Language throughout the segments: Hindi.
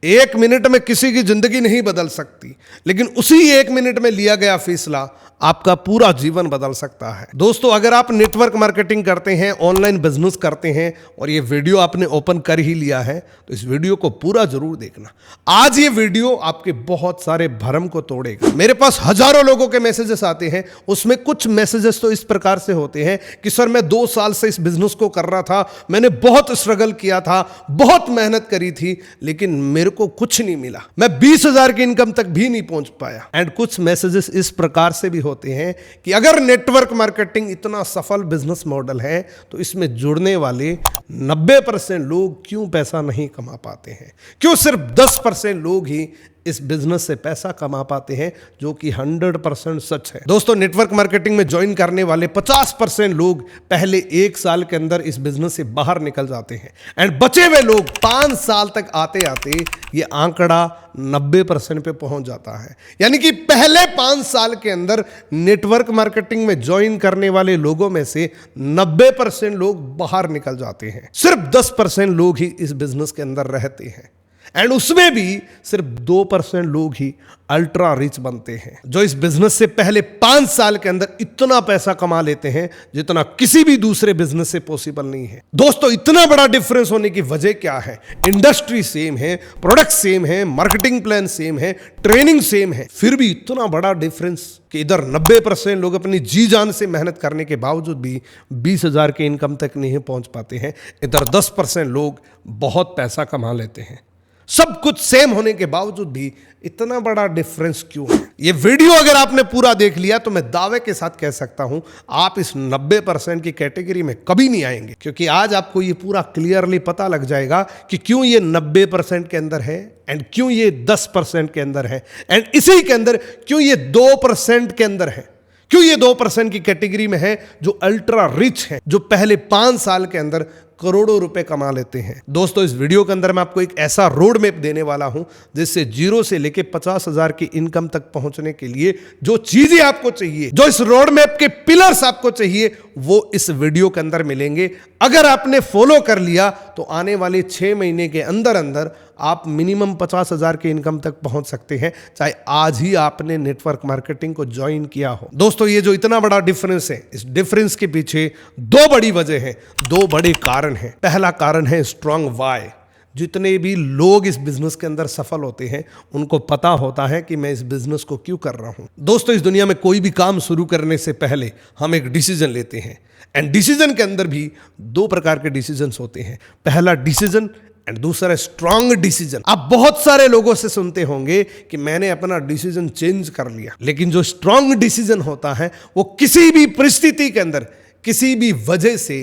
एक मिनट में किसी की जिंदगी नहीं बदल सकती, लेकिन उसी एक मिनट में लिया गया फैसला आपका पूरा जीवन बदल सकता है। दोस्तों, अगर आप नेटवर्क मार्केटिंग करते हैं, ऑनलाइन बिजनेस करते हैं और ये वीडियो आपने ओपन कर ही लिया है, तो इस वीडियो को पूरा जरूर देखना। आज ये वीडियो आपके बहुत सारे भ्रम को तोड़ेगा। मेरे पास हजारों लोगों के मैसेजेस आते हैं, उसमें कुछ मैसेजेस तो इस प्रकार से होते हैं कि सर मैं 2 साल से इस बिजनेस को कर रहा था, मैंने बहुत स्ट्रगल किया था, बहुत मेहनत करी थी, लेकिन मेरे को कुछ नहीं मिला, मैं 20,000 की इनकम तक भी नहीं पहुंच पाया। एंड कुछ मैसेजेस इस प्रकार से भी होते हैं कि अगर नेटवर्क मार्केटिंग इतना सफल बिजनेस मॉडल है तो इसमें जुड़ने वाले 90% लोग क्यों पैसा नहीं कमा पाते हैं, क्यों सिर्फ 10% लोग ही इस बिजनेस से पैसा कमा पाते हैं, जो कि 100% सच है। दोस्तों, नेटवर्क मार्केटिंग में ज्वाइन करने वाले 50% लोग पहले 1 साल के अंदर इस बिजनेस से बाहर निकल जाते हैं एंड बचे हुए लोग 5 साल तक आते आते ये आंकड़ा 90% पे पहुंच जाता है। यानी कि पहले 5 साल के अंदर नेटवर्क मार्केटिंग में ज्वाइन करने वाले लोगों में से 90% लोग बाहर निकल जाते हैं, सिर्फ 10% लोग ही इस बिजनेस के अंदर रहते हैं। एंड उसमें भी सिर्फ 2% लोग ही अल्ट्रा रिच बनते हैं, जो इस बिजनेस से पहले 5 साल के अंदर इतना पैसा कमा लेते हैं जितना किसी भी दूसरे बिजनेस से पॉसिबल नहीं है। दोस्तों, इतना बड़ा डिफरेंस होने की वजह क्या है? इंडस्ट्री सेम है, प्रोडक्ट सेम है, मार्केटिंग प्लान सेम है, ट्रेनिंग सेम है, फिर भी इतना बड़ा डिफरेंस कि इधर 90% लोग अपनी जी जान से मेहनत करने के बावजूद भी 20,000 के इनकम तक नहीं पहुंच पाते हैं, इधर 10% लोग बहुत पैसा कमा लेते हैं। सब कुछ सेम होने के बावजूद भी इतना बड़ा डिफरेंस क्यों है? ये वीडियो अगर आपने पूरा देख लिया तो मैं दावे के साथ कह सकता हूं आप इस 90% की कैटेगरी में कभी नहीं आएंगे, क्योंकि आज आपको ये पूरा क्लियरली पता लग जाएगा कि क्यों ये 90% के अंदर है एंड क्यों ये 10% के अंदर है एंड इसी के अंदर क्यों ये 2% के अंदर है, क्यों ये 2% की कैटेगरी में है जो अल्ट्रा रिच है, जो पहले 5 साल के अंदर करोड़ों रुपए कमा लेते हैं। दोस्तों, इस वीडियो के अंदर मैं आपको एक ऐसा रोड मैप देने वाला हूं जिससे 0 से लेके 50,000 की इनकम तक पहुंचने के लिए जो चीजें आपको चाहिए, जो इस रोड मैप के पिलर्स आपको चाहिए, वो इस वीडियो के अंदर मिलेंगे। अगर आपने फॉलो कर लिया तो आने वाले 6 महीने के अंदर अंदर आप मिनिमम 50,000 की इनकम तक पहुंच सकते हैं, चाहे आज ही आपने नेटवर्क मार्केटिंग को ज्वाइन किया हो। दोस्तों, ये जो इतना बड़ा डिफरेंस है, इस डिफरेंस के पीछे 2 बड़ी वजह है, 2 बड़े कारण हैं। पहला कारण है स्ट्रांग वाई। जितने भी लोग इस बिजनेस के अंदर सफल होते हैं उनको पता होता है कि मैं इस बिजनेस को क्यों कर रहा हूं। दोस्तों, इस दुनिया में कोई भी काम शुरू करने से पहले हम एक डिसीजन लेते हैं एंड डिसीजन के अंदर भी 2 प्रकार के डिसीजंस होते हैं। पहला डिसीजन एंड दूसरा स्ट्रांग डिसीजन। आप बहुत सारे लोगों से सुनते होंगे कि मैंने अपना डिसीजन चेंज कर लिया, लेकिन जो स्ट्रांग डिसीजन होता है वो किसी भी परिस्थिति के अंदर किसी भी वजह से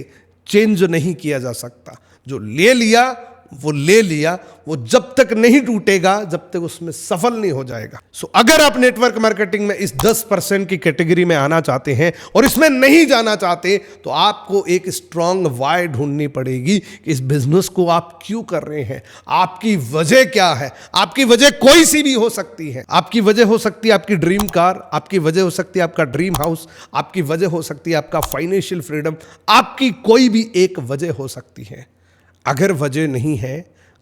चेंज नहीं किया जा सकता। जो ले लिया वो ले लिया, वो जब तक नहीं टूटेगा जब तक उसमें सफल नहीं हो जाएगा। सो अगर आप नेटवर्क मार्केटिंग में इस 10% की कैटेगरी में आना चाहते हैं और इसमें नहीं जाना चाहते तो आपको एक स्ट्रांग वाई ढूंढनी पड़ेगी कि इस बिजनेस को आप क्यों कर रहे हैं, आपकी वजह क्या है। आपकी वजह कोई सी भी हो सकती है। आपकी वजह हो सकती है आपकी ड्रीम कार, आपकी वजह हो सकती है आपका ड्रीम हाउस, आपकी वजह हो सकती है आपका फाइनेंशियल फ्रीडम, आपकी कोई भी एक वजह हो सकती है। अगर वजह नहीं है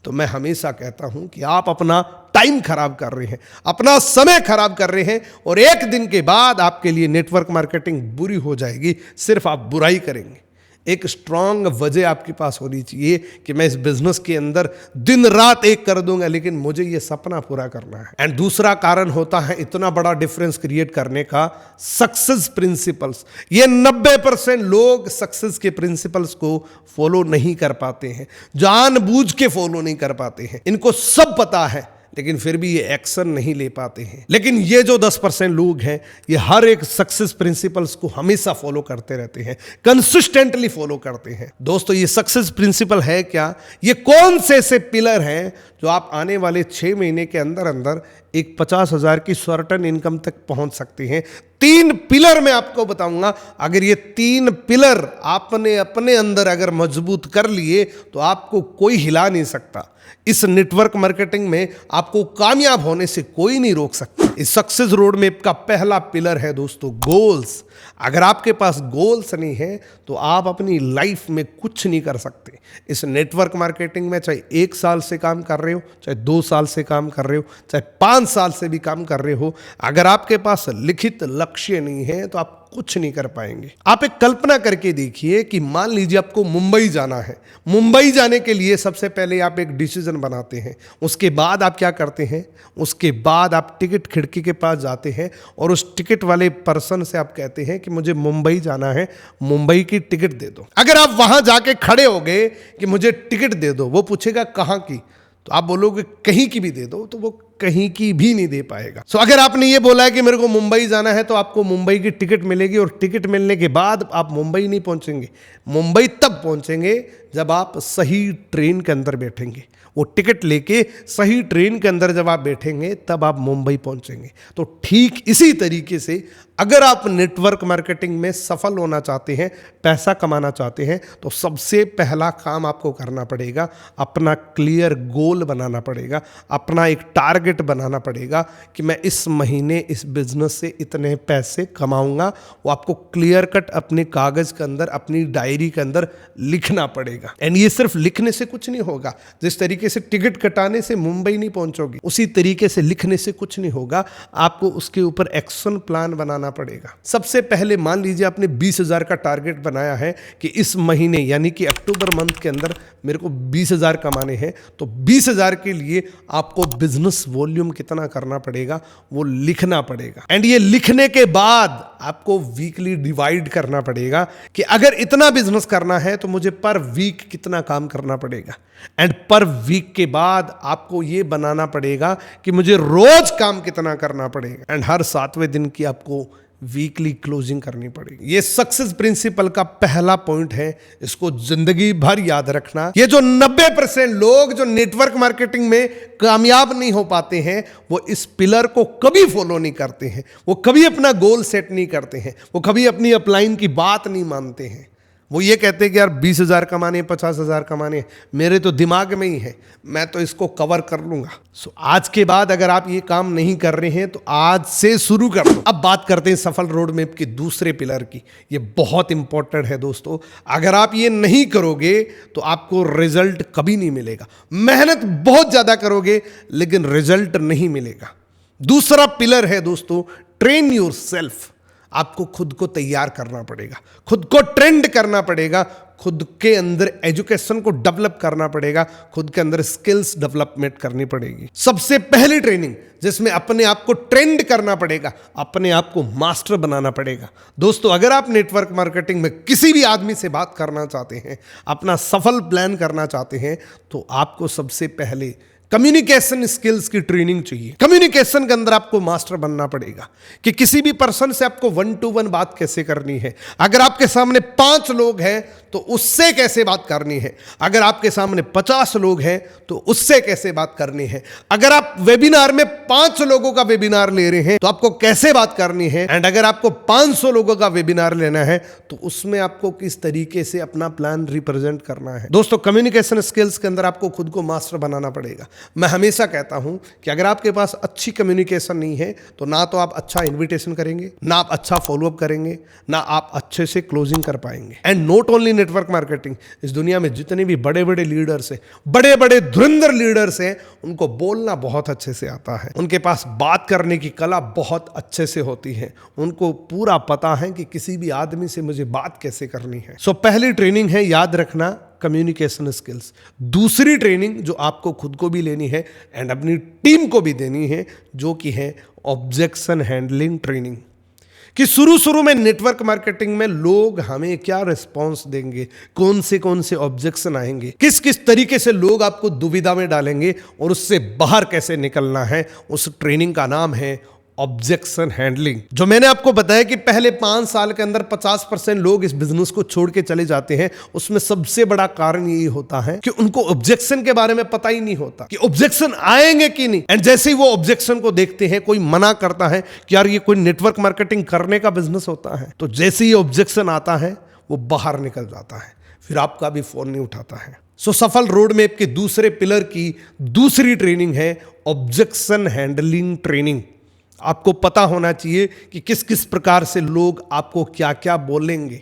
तो मैं हमेशा कहता हूं कि आप अपना टाइम खराब कर रहे हैं, अपना समय खराब कर रहे हैं और एक दिन के बाद आपके लिए नेटवर्क मार्केटिंग बुरी हो जाएगी, सिर्फ आप बुराई करेंगे। एक स्ट्रांग वजह आपके पास होनी चाहिए कि मैं इस बिजनेस के अंदर दिन रात एक कर दूंगा, लेकिन मुझे ये सपना पूरा करना है। एंड दूसरा कारण होता है इतना बड़ा डिफरेंस क्रिएट करने का सक्सेस प्रिंसिपल्स। ये 90% लोग सक्सेस के प्रिंसिपल्स को फॉलो नहीं कर पाते हैं, जानबूझ के फॉलो नहीं कर पाते हैं। इनको सब पता है लेकिन फिर भी ये एक्शन नहीं ले पाते हैं। लेकिन ये जो 10% लोग हैं ये हर एक सक्सेस प्रिंसिपल्स को हमेशा फॉलो करते रहते हैं, कंसिस्टेंटली फॉलो करते हैं। दोस्तों, ये सक्सेस प्रिंसिपल है क्या? ये कौन से ऐसे पिलर हैं जो आप आने वाले 6 महीने के अंदर अंदर एक 50,000 की सर्टेन इनकम तक पहुंच सकते हैं? 3 पिलर मैं आपको बताऊंगा। अगर ये 3 पिलर आपने अपने अंदर अगर मजबूत कर लिए तो आपको कोई हिला नहीं सकता। इस नेटवर्क मार्केटिंग में आपको कामयाब होने से कोई नहीं रोक सकता। इस सक्सेस रोड मैप का पहला पिलर है दोस्तों गोल्स। अगर आपके पास गोल्स नहीं है तो आप अपनी लाइफ में कुछ नहीं कर सकते। इस नेटवर्क मार्केटिंग में चाहे 1 साल से काम कर रहे हो, चाहे 2 साल से काम कर रहे हो, चाहे 5 साल से भी काम कर रहे हो, अगर आपके पास लिखित लक्ष्य नहीं है तो आप कुछ नहीं कर पाएंगे। आप एक कल्पना करके देखिए कि मान लीजिए आपको मुंबई जाना है। मुंबई जाने के लिए सबसे पहले आप एक डिसीजन बनाते हैं, उसके बाद आप क्या करते हैं, उसके बाद आप टिकट खिड़की के पास जाते हैं और उस टिकट वाले पर्सन से आप कहते हैं कि मुझे मुंबई जाना है, मुंबई की टिकट दे दो। अगर आप वहां जाके खड़े हो गए कि मुझे टिकट दे दो, वो पूछेगा कहाँ की, तो आप बोलोगे कहीं की भी दे दो, तो वो कहीं की भी नहीं दे पाएगा। सो अगर आपने ये बोला है कि मेरे को मुंबई जाना है, तो आपको मुंबई की टिकट मिलेगी और टिकट मिलने के बाद आप मुंबई नहीं पहुंचेंगे। मुंबई तब पहुंचेंगे जब आप सही ट्रेन के अंदर बैठेंगे। वो टिकट लेके सही ट्रेन के अंदर जब आप बैठेंगे तब आप मुंबई पहुंचेंगे। तो ठीक इसी तरीके से अगर आप नेटवर्क मार्केटिंग में सफल होना चाहते हैं, पैसा कमाना चाहते हैं, तो सबसे पहला काम आपको करना पड़ेगा, अपना क्लियर गोल बनाना पड़ेगा, अपना एक टारगेट बनाना पड़ेगा कि मैं इस महीने इस बिजनेस से इतने पैसे कमाऊंगा। वो आपको क्लियर कट अपने कागज के अंदर, अपनी डायरी के अंदर लिखना पड़ेगा। एंड ये सिर्फ लिखने से कुछ नहीं होगा। जिस तरीके से टिकट कटाने से मुंबई नहीं पहुंचोगे, उसी तरीके से लिखने से कुछ नहीं होगा। आपको उसके ऊपर एक्शन प्लान बनाना पड़ेगा। सबसे पहले मान लीजिए आपने 20,000 का टारगेट बनाया है कि इस महीने यानी कि अक्टूबर मंथ के अंदर मेरे को 20,000 कमाने हैं, तो 20,000 के लिए आपको बिजनेस वॉल्यूम कितना करना पड़ेगा वो लिखना पड़ेगा। एंड ये लिखने के बाद आपको वीकली डिवाइड करना पड़ेगा कि अगर इतना बिजनेस करना है तो मुझे पर वीक कितना काम करना पड़ेगा। एंड पर वीक के बाद आपको ये बनाना पड़ेगा कि मुझे रोज काम कितना करना पड़ेगा। एंड हर 7वें दिन की आपको वीकली क्लोजिंग करनी पड़ेगी। ये सक्सेस प्रिंसिपल का पहला पॉइंट है, इसको जिंदगी भर याद रखना। ये जो 90% लोग जो नेटवर्क मार्केटिंग में कामयाब नहीं हो पाते हैं, वो इस पिलर को कभी फॉलो नहीं करते हैं, वो कभी अपना गोल सेट नहीं करते हैं, वो कभी अपनी अपलाइन की बात नहीं मानते हैं। वो ये कहते हैं कि यार 20,000 कमाने, 50,000 कमाने, मेरे तो दिमाग में ही है, मैं तो इसको कवर कर लूंगा। सो आज के बाद अगर आप ये काम नहीं कर रहे हैं तो आज से शुरू कर दो। अब बात करते हैं सफल रोड मैप के दूसरे पिलर की। ये बहुत इंपॉर्टेंट है दोस्तों। अगर आप ये नहीं करोगे तो आपको रिजल्ट कभी नहीं मिलेगा। मेहनत बहुत ज्यादा करोगे लेकिन रिजल्ट नहीं मिलेगा। दूसरा पिलर है दोस्तों, ट्रेन योर सेल्फ। आपको खुद को तैयार करना पड़ेगा, खुद को ट्रेंड करना पड़ेगा, खुद के अंदर एजुकेशन को डेवलप करना पड़ेगा, खुद के अंदर स्किल्स डेवलपमेंट करनी पड़ेगी। सबसे पहली ट्रेनिंग जिसमें अपने आप को ट्रेंड करना पड़ेगा, अपने आप को मास्टर बनाना पड़ेगा। दोस्तों अगर आप नेटवर्क मार्केटिंग में किसी भी आदमी से बात करना चाहते हैं, अपना सफल प्लान करना चाहते हैं, तो आपको सबसे पहले कम्युनिकेशन स्किल्स की ट्रेनिंग चाहिए। कम्युनिकेशन के अंदर आपको मास्टर बनना पड़ेगा कि किसी भी पर्सन से आपको 1 to 1 बात कैसे करनी है। अगर आपके सामने 5 लोग हैं तो उससे कैसे बात करनी है। अगर आपके सामने 50 लोग हैं तो उससे कैसे बात करनी है। अगर आप वेबिनार में 5 लोगों का वेबिनार ले रहे हैं तो आपको कैसे बात करनी है। एंड अगर आपको 500 लोगों का वेबिनार लेना है तो उसमें आपको किस तरीके से अपना प्लान रिप्रेजेंट करना है। दोस्तों कम्युनिकेशन स्किल्स के अंदर आपको खुद को मास्टर बनाना पड़ेगा। मैं हमेशा कहता हूं कि अगर आपके पास अच्छी कम्युनिकेशन नहीं है तो ना तो आप अच्छा इन्विटेशन करेंगे, ना आप अच्छा फॉलोअप करेंगे, ना आप अच्छे से क्लोजिंग कर पाएंगे। And not only network marketing, इस दुनिया में जितने भी बड़े बड़े लीडर्स हैं, बड़े बड़े धुरंधर लीडर्स हैं, उनको बोलना बहुत अच्छे से आता है। उनके पास बात करने की कला बहुत अच्छे से होती है। उनको पूरा पता है कि किसी भी आदमी से मुझे बात कैसे करनी है। सो पहली ट्रेनिंग है, याद रखना, कम्युनिकेशन स्किल्स। दूसरी ट्रेनिंग जो आपको खुद को भी लेनी है एंड अपनी टीम को भी देनी है, जो कि है ऑब्जेक्शन हैंडलिंग ट्रेनिंग। कि शुरू में नेटवर्क मार्केटिंग में लोग हमें क्या रिस्पॉन्स देंगे, कौन से ऑब्जेक्शन आएंगे, किस किस तरीके से लोग आपको दुविधा में डालेंगे और उससे बाहर कैसे निकलना है। उस ट्रेनिंग का नाम है ऑब्जेक्शन हैंडलिंग। जो मैंने आपको बताया कि पहले 5 साल के अंदर 50% लोग इस बिजनेस को छोड़ के चले जाते हैं, उसमें सबसे बड़ा कारण यही होता है कि उनको ऑब्जेक्शन के बारे में पता ही नहीं होता कि ऑब्जेक्शन आएंगे कि नहीं। एंड जैसे ही वो ऑब्जेक्शन को देखते हैं, कोई मना करता है कि यार ये कोई नेटवर्क मार्केटिंग करने का बिजनेस होता है, तो जैसे ही ऑब्जेक्शन आता है वो बाहर निकल जाता है, फिर आपका भी फोन नहीं उठाता है। सो सफल रोड मैप के दूसरे पिलर की दूसरी ट्रेनिंग है ऑब्जेक्शन हैंडलिंग ट्रेनिंग। आपको पता होना चाहिए कि किस किस प्रकार से लोग आपको क्या क्या बोलेंगे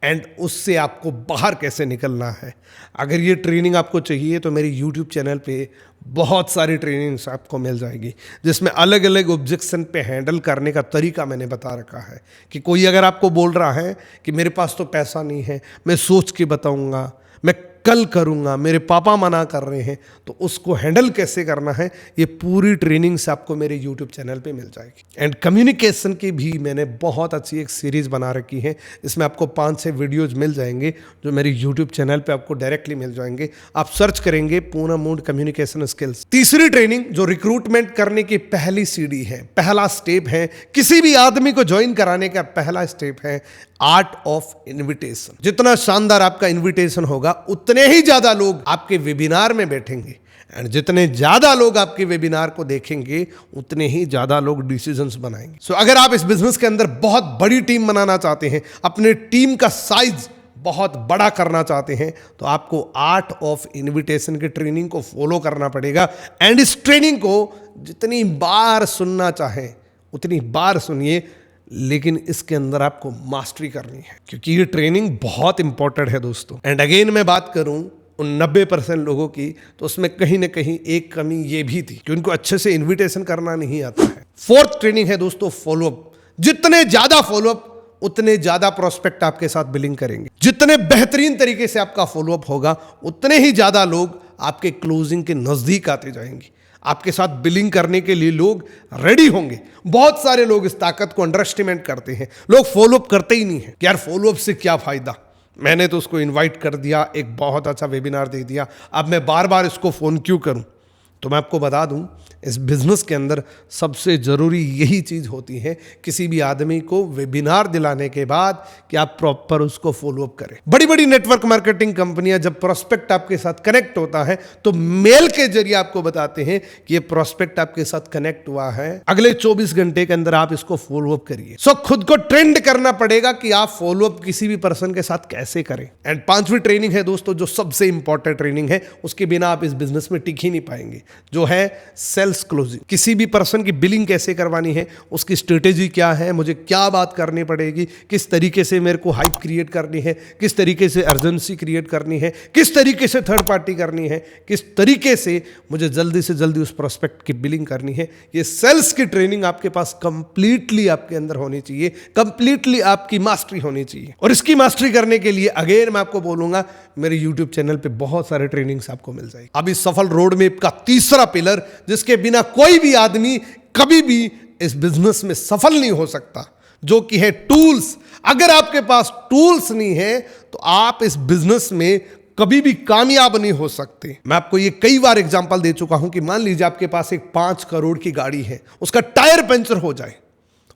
एंड उससे आपको बाहर कैसे निकलना है। अगर ये ट्रेनिंग आपको चाहिए तो मेरी YouTube चैनल पे बहुत सारी ट्रेनिंग्स आपको मिल जाएगी, जिसमें अलग अलग ऑब्जेक्शन पे हैंडल करने का तरीका मैंने बता रखा है। कि कोई अगर आपको बोल रहा है कि मेरे पास तो पैसा नहीं है, मैं सोच के बताऊंगा, मैं कल करूंगा, मेरे पापा मना कर रहे हैं, तो उसको हैंडल कैसे करना है ये पूरी ट्रेनिंग से आपको मेरे YouTube चैनल पे मिल जाएगी। एंड कम्युनिकेशन की भी मैंने बहुत अच्छी एक सीरीज बना रखी है, इसमें आपको 5-6 वीडियोज मिल जाएंगे जो मेरे YouTube चैनल पे आपको डायरेक्टली मिल जाएंगे। आप सर्च करेंगे पूना मूड कम्युनिकेशन स्किल्स। तीसरी ट्रेनिंग जो रिक्रूटमेंट करने की पहली सीढ़ी है, पहला स्टेप है, किसी भी आदमी को ज्वाइन कराने का पहला स्टेप है आर्ट ऑफ इनविटेशन। जितना शानदार आपका इनविटेशन होगा उतने ही ज्यादा लोग आपके वेबिनार में बैठेंगे, एंड जितने ज्यादा लोग आपके वेबिनार को देखेंगे उतने ही ज्यादा लोग डिसीजंस बनाएंगे। सो अगर आप इस बिजनेस के अंदर बहुत बड़ी टीम बनाना चाहते हैं, अपने टीम का साइज बहुत बड़ा करना चाहते हैं, तो आपको आर्ट ऑफ इनविटेशन की ट्रेनिंग को फॉलो करना पड़ेगा। एंड इस ट्रेनिंग को जितनी बार सुनना चाहें उतनी बार सुनिए, लेकिन इसके अंदर आपको मास्टरी करनी है, क्योंकि ये ट्रेनिंग बहुत इंपॉर्टेंट है दोस्तों। एंड अगेन मैं बात करूं उन 90% लोगों की, तो उसमें कहीं ना कहीं एक कमी ये भी थी कि उनको अच्छे से इनविटेशन करना नहीं आता है। फोर्थ ट्रेनिंग है दोस्तों फॉलोअप। जितने ज्यादा फॉलोअप उतने ज्यादा प्रोस्पेक्ट आपके साथ बिलिंग करेंगे। जितने बेहतरीन तरीके से आपका फॉलोअप होगा उतने ही ज्यादा लोग आपके क्लोजिंग के नजदीक आते जाएंगे। आपके साथ बिलिंग करने के लिए लोग रेडी होंगे। बहुत सारे लोग इस ताकत को अंडर एस्टिमेट करते हैं। लोग फॉलोअप करते ही नहीं है कि यार फॉलोअप से क्या फायदा, मैंने तो उसको इनवाइट कर दिया, एक बहुत अच्छा वेबिनार दे दिया, अब मैं बार बार इसको फोन क्यों करूं। तो मैं आपको बता दूं, इस बिजनेस के अंदर सबसे जरूरी यही चीज होती है, किसी भी आदमी को वेबिनार दिलाने के बाद कि आप प्रॉपर उसको फॉलोअप करें। बड़ी बड़ी नेटवर्क मार्केटिंग कंपनियां जब प्रोस्पेक्ट आपके साथ कनेक्ट होता है तो मेल के जरिए आपको बताते हैं कि ये प्रोस्पेक्ट आपके साथ कनेक्ट हुआ है, अगले 24 घंटे के अंदर आप इसको फॉलोअप करिए। सो खुद को ट्रेंड करना पड़ेगा कि आप फॉलोअप किसी भी पर्सन के साथ कैसे करें। एंड 5वीं ट्रेनिंग है दोस्तों, जो सबसे इंपॉर्टेंट ट्रेनिंग है, उसके बिना आप इस बिजनेस में टिक ही नहीं पाएंगे, जो है सेल्स क्लोजिंग। किसी भी पर्सन की बिलिंग कैसे करवानी है, उसकी स्ट्रेटेजी क्या है, मुझे क्या बात करनी पड़ेगी, किस तरीके से मेरे को हाइप क्रिएट करनी है, किस तरीके से अर्जेंसी क्रिएट करनी है, किस तरीके से थर्ड पार्टी करनी है, किस तरीके से मुझे जल्दी से जल्दी उस प्रोस्पेक्ट की बिलिंग करनी है। ये सेल्स की ट्रेनिंग आपके पास कंप्लीटली आपके अंदर होनी चाहिए, कंप्लीटली आपकी मास्टरी होनी चाहिए। और इसकी मास्टरी करने के लिए अगेन मैं आपको बोलूंगा, मेरे YouTube चैनल पे बहुत सारे ट्रेनिंग्स आपको मिल जाएगी। अब इस सफल रोड मैप का तीसरा पिलर, जिसके बिना कोई भी आदमी कभी भी इस बिजनेस में सफल नहीं हो सकता, जो कि है टूल्स। अगर आपके पास टूल्स नहीं है तो आप इस बिजनेस में कभी भी कामयाब नहीं हो सकते। मैं आपको ये कई बार एग्जांपल दे चुका हूं कि मान लीजिए आपके पास एक 5 करोड़ की गाड़ी है, उसका टायर पंचर हो जाए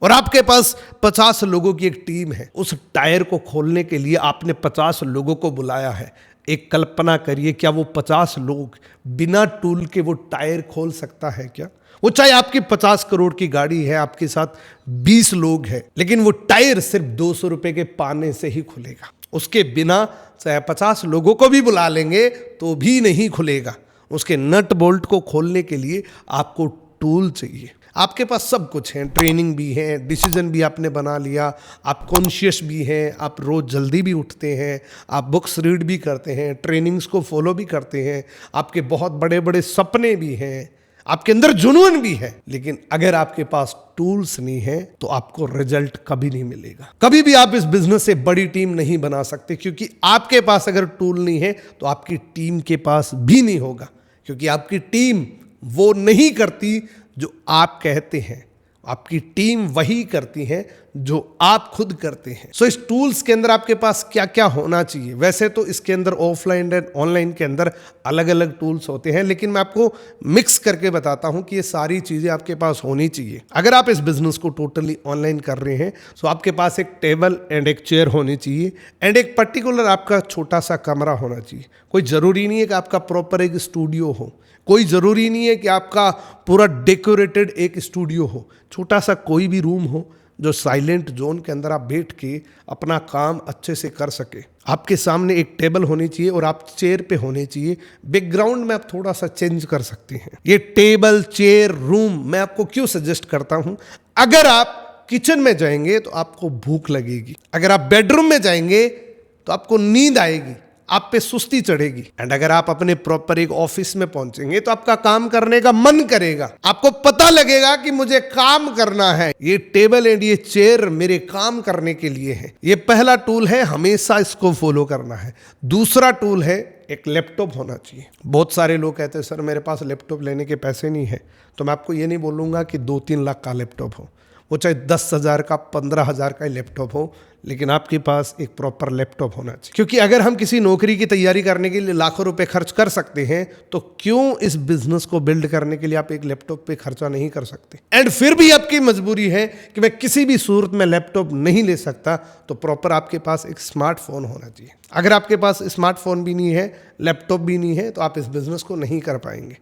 और आपके पास 50 लोगों की एक टीम है। उस टायर को खोलने के लिए आपने 50 लोगों को बुलाया है। एक कल्पना करिए, क्या वो 50 लोग बिना टूल के वो टायर खोल सकता है क्या? वो चाहे आपकी 50 करोड़ की गाड़ी है, आपके साथ 20 लोग हैं, लेकिन वो टायर सिर्फ 200 रुपए के पाने से ही खुलेगा। उसके बिना चाहे 50 लोगों को भी बुला लेंगे तो भी नहीं खुलेगा। उसके नट बोल्ट को खोलने के लिए आपको टूल चाहिए। आपके पास सब कुछ है, ट्रेनिंग भी है, डिसीजन भी आपने बना लिया, आप कॉन्शियस भी हैं, आप रोज जल्दी भी उठते हैं, आप बुक्स रीड भी करते हैं, ट्रेनिंग्स को फॉलो भी करते हैं, आपके बहुत बड़े बड़े सपने भी हैं, आपके अंदर जुनून भी है। लेकिन अगर आपके पास टूल्स नहीं है तो आपको रिजल्ट कभी नहीं मिलेगा। कभी भी आप इस बिजनेस से बड़ी टीम नहीं बना सकते, क्योंकि आपके पास अगर टूल नहीं है तो आपकी टीम के पास भी नहीं होगा, क्योंकि आपकी टीम वो नहीं करती जो आप कहते हैं, आपकी टीम वही करती है जो आप खुद करते हैं। सो इस टूल्स के अंदर आपके पास क्या क्या होना चाहिए? वैसे तो इसके अंदर ऑफलाइन एंड ऑनलाइन के अंदर अलग अलग टूल्स होते हैं, लेकिन मैं आपको मिक्स करके बताता हूं कि ये सारी चीजें आपके पास होनी चाहिए। अगर आप इस बिजनेस को टोटली ऑनलाइन कर रहे हैं तो आपके पास एक टेबल एंड एक चेयर होनी चाहिए, एंड एक पर्टिकुलर आपका छोटा सा कमरा होना चाहिए। कोई जरूरी नहीं है कि आपका प्रॉपर एक स्टूडियो हो, कोई ज़रूरी नहीं है कि आपका पूरा डेकोरेटेड एक स्टूडियो हो। छोटा सा कोई भी रूम हो जो साइलेंट जोन के अंदर आप बैठ के अपना काम अच्छे से कर सके। आपके सामने एक टेबल होनी चाहिए और आप चेयर पे होने चाहिए। बैकग्राउंड में आप थोड़ा सा चेंज कर सकते हैं। ये टेबल, चेयर, रूम मैं आपको क्यों सजेस्ट करता हूं? अगर आप किचन में जाएंगे तो आपको भूख लगेगी, अगर आप बेडरूम में जाएंगे तो आपको नींद आएगी, आप पे सुस्ती चढ़ेगी, एंड अगर आप अपने प्रॉपर एक ऑफिस में पहुंचेंगे तो आपका काम करने का मन करेगा, आपको पता लगेगा कि मुझे काम करना है। ये टेबल एंड ये चेयर मेरे काम करने के लिए है। ये पहला टूल है, हमेशा इसको फॉलो करना है। दूसरा टूल है, एक लैपटॉप होना चाहिए। बहुत सारे लोग कहते हैं सर मेरे पास लैपटॉप लेने के पैसे नहीं है, तो मैं आपको ये नहीं बोलूंगा कि 2-3 लाख का लैपटॉप हो, वो चाहे 10,000 का, 15,000 का लैपटॉप हो, लेकिन आपके पास एक प्रॉपर लैपटॉप होना चाहिए। क्योंकि अगर हम किसी नौकरी की तैयारी करने के लिए लाखों रुपए खर्च कर सकते हैं, तो क्यों इस बिजनेस को बिल्ड करने के लिए आप एक लैपटॉप पे खर्चा नहीं कर सकते? एंड फिर भी आपकी मजबूरी है कि मैं किसी भी सूरत में लैपटॉप नहीं ले सकता, तो प्रॉपर आपके पास एक स्मार्टफोन होना चाहिए। अगर आपके पास स्मार्टफोन भी नहीं है, लैपटॉप भी नहीं है, तो आप इस बिजनेस को नहीं कर पाएंगे।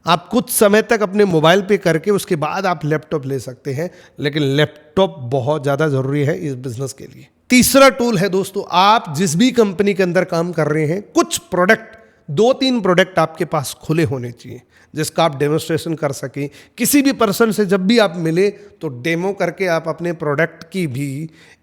आप कुछ समय तक अपने मोबाइल पे करके उसके बाद आप लैपटॉप ले सकते हैं, लेकिन लैपटॉप बहुत ज़्यादा ज़रूरी है इस बिजनेस के लिए। तीसरा टूल है दोस्तों, आप जिस भी कंपनी के अंदर काम कर रहे हैं, कुछ प्रोडक्ट, 2-3 प्रोडक्ट आपके पास खुले होने चाहिए जिसका आप डेमोस्ट्रेशन कर सकें। किसी भी पर्सन से जब भी आप मिले तो डेमो करके आप अपने प्रोडक्ट की भी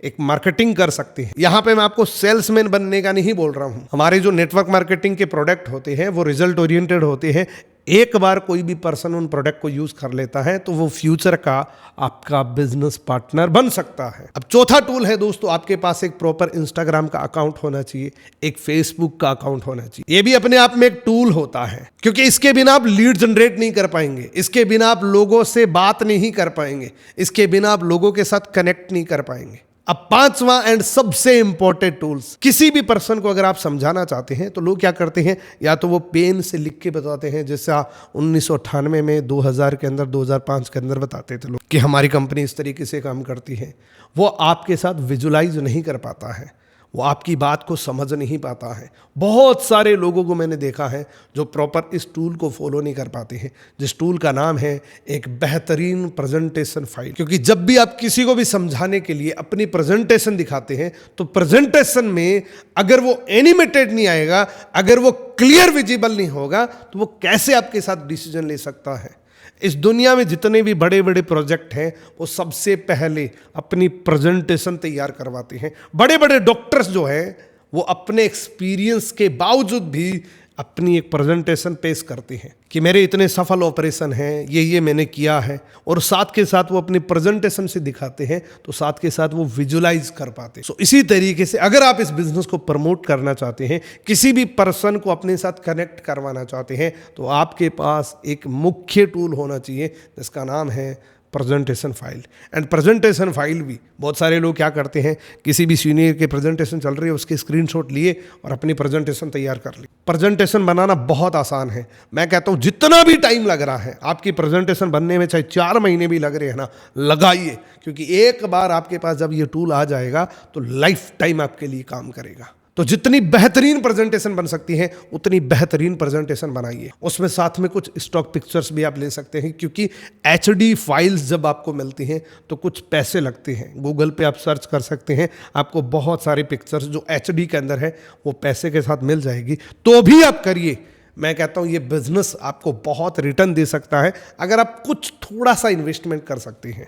एक मार्केटिंग कर सकते हैं। यहाँ पे मैं आपको सेल्समैन बनने का नहीं बोल रहा हूँ। हमारे जो नेटवर्क मार्केटिंग के प्रोडक्ट होते हैं वो रिजल्ट ओरिएंटेड होते हैं। एक बार कोई भी पर्सन उन प्रोडक्ट को यूज कर लेता है तो वो फ्यूचर का आपका बिजनेस पार्टनर बन सकता है। अब चौथा टूल है दोस्तों, आपके पास एक प्रॉपर इंस्टाग्राम का अकाउंट होना चाहिए, एक फेसबुक का अकाउंट होना चाहिए। ये भी अपने आप में एक टूल होता है, क्योंकि इसके बिना आप लीड जनरेट नहीं कर पाएंगे, इसके बिना आप लोगों से बात नहीं कर पाएंगे, इसके बिना आप लोगों के साथ कनेक्ट नहीं कर पाएंगे। अब पांचवा एंड सबसे इंपॉर्टेंट टूल्स, किसी भी पर्सन को अगर आप समझाना चाहते हैं तो लोग क्या करते हैं, या तो वो पेन से लिख के बताते हैं, जैसे 1998 में 2000 के अंदर 2005 के अंदर बताते थे लोग कि हमारी कंपनी इस तरीके से काम करती है। वो आपके साथ विजुलाइज नहीं कर पाता है, वो आपकी बात को समझ नहीं पाता है। बहुत सारे लोगों को मैंने देखा है जो प्रॉपर इस टूल को फॉलो नहीं कर पाते हैं, जिस टूल का नाम है एक बेहतरीन प्रेजेंटेशन फाइल। क्योंकि जब भी आप किसी को भी समझाने के लिए अपनी प्रेजेंटेशन दिखाते हैं तो प्रेजेंटेशन में अगर वो एनिमेटेड नहीं आएगा, अगर वो क्लियर विजिबल नहीं होगा, तो वो कैसे आपके साथ डिसीजन ले सकता है। इस दुनिया में जितने भी बड़े बड़े प्रोजेक्ट हैं वो सबसे पहले अपनी प्रेजेंटेशन तैयार करवाते हैं। बड़े बड़े डॉक्टर्स जो हैं वो अपने एक्सपीरियंस के बावजूद भी अपनी एक प्रेजेंटेशन पेश करते हैं कि मेरे इतने सफल ऑपरेशन हैं, ये मैंने किया है, और साथ के साथ वो अपनी प्रेजेंटेशन से दिखाते हैं, तो साथ के साथ वो विजुलाइज कर पाते हैं। सो इसी तरीके से अगर आप इस बिजनेस को प्रमोट करना चाहते हैं, किसी भी पर्सन को अपने साथ कनेक्ट करवाना चाहते हैं, तो आपके पास एक मुख्य टूल होना चाहिए जिसका नाम है presentation file. And presentation file भी बहुत सारे लोग क्या करते हैं, किसी भी सीनियर के प्रेजेंटेशन चल रही है उसके स्क्रीनशॉट लिए और अपनी प्रेजेंटेशन तैयार कर ली। प्रेजेंटेशन बनाना बहुत आसान है। मैं कहता हूँ जितना भी टाइम लग रहा है आपकी प्रेजेंटेशन बनने में, चाहे 4 महीने भी लग रहे हैं ना, लगाइए, क्योंकि एक बार आपके पास जब ये टूल आ जाएगा तो लाइफ टाइम आपके लिए काम करेगा। तो जितनी बेहतरीन प्रेजेंटेशन बन सकती है उतनी बेहतरीन प्रेजेंटेशन बनाइए। उसमें साथ में कुछ स्टॉक पिक्चर्स भी आप ले सकते हैं, क्योंकि HD फाइल्स जब आपको मिलती हैं तो कुछ पैसे लगते हैं। गूगल पे आप सर्च कर सकते हैं, आपको बहुत सारी पिक्चर्स जो HD के अंदर है वो पैसे के साथ मिल जाएगी। तो भी आप करिए। मैं कहता हूँ ये बिजनेस आपको बहुत रिटर्न दे सकता है अगर आप कुछ थोड़ा सा इन्वेस्टमेंट कर सकते हैं।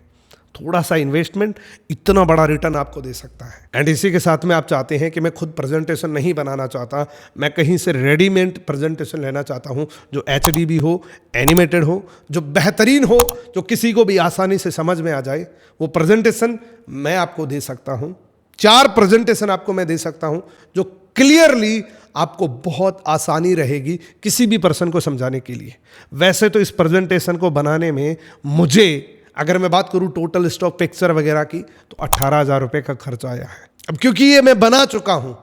थोड़ा सा इन्वेस्टमेंट इतना बड़ा रिटर्न आपको दे सकता है। एंड इसी के साथ में आप चाहते हैं कि मैं खुद प्रेजेंटेशन नहीं बनाना चाहता, मैं कहीं से रेडीमेड प्रेजेंटेशन लेना चाहता हूं जो HD भी हो, एनिमेटेड हो, जो बेहतरीन हो, जो किसी को भी आसानी से समझ में आ जाए, वो प्रेजेंटेशन मैं आपको दे सकता हूं। 4 प्रेजेंटेशन आपको मैं दे सकता हूं जो क्लियरली आपको बहुत आसानी रहेगी किसी भी पर्सन को समझाने के लिए। वैसे तो इस प्रेजेंटेशन को बनाने में मुझे, अगर मैं बात करूं टोटल स्टॉक पिक्चर वगैरह की, तो 18,000 रुपये का खर्च आया है। अब क्योंकि ये मैं बना चुका हूं,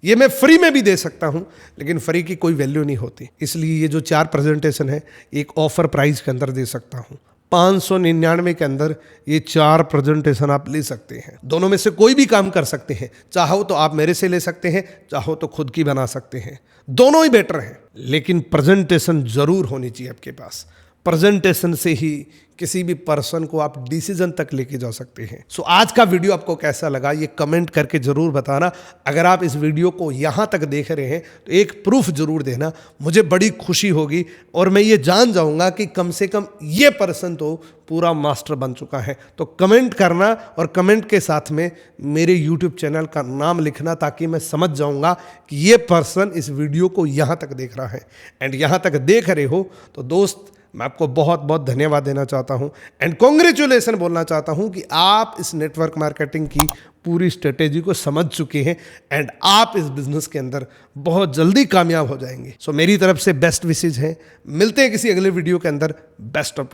ये मैं फ्री में भी दे सकता हूं, लेकिन फ्री की कोई वैल्यू नहीं होती, इसलिए ये जो 4 प्रेजेंटेशन है एक ऑफर प्राइस के अंदर दे सकता हूं। 599 के अंदर ये 4 प्रेजेंटेशन आप ले सकते हैं। दोनों में से कोई भी काम कर सकते हैं। चाहो तो आप मेरे से ले सकते हैं, चाहो तो खुद की बना सकते हैं, दोनों ही बेटर हैं, लेकिन प्रेजेंटेशन जरूर होनी चाहिए आपके पास। प्रेजेंटेशन से ही किसी भी पर्सन को आप डिसीजन तक लेके जा सकते हैं। सो आज का वीडियो आपको कैसा लगा ये कमेंट करके जरूर बताना। अगर आप इस वीडियो को यहाँ तक देख रहे हैं तो एक प्रूफ जरूर देना, मुझे बड़ी खुशी होगी और मैं ये जान जाऊँगा कि कम से कम ये पर्सन तो पूरा मास्टर बन चुका है। तो कमेंट करना और कमेंट के साथ में मेरे YouTube चैनल का नाम लिखना ताकि मैं समझ जाऊँगा कि ये पर्सन इस वीडियो को यहाँ तक देख रहा है। एंड यहाँ तक देख रहे हो तो दोस्त मैं आपको बहुत बहुत धन्यवाद देना चाहता हूं एंड कॉन्ग्रेचुलेसन बोलना चाहता हूं कि आप इस नेटवर्क मार्केटिंग की पूरी स्ट्रेटेजी को समझ चुके हैं एंड आप इस बिजनेस के अंदर बहुत जल्दी कामयाब हो जाएंगे। सो मेरी तरफ से बेस्ट विशेज हैं। मिलते हैं किसी अगले वीडियो के अंदर। Best of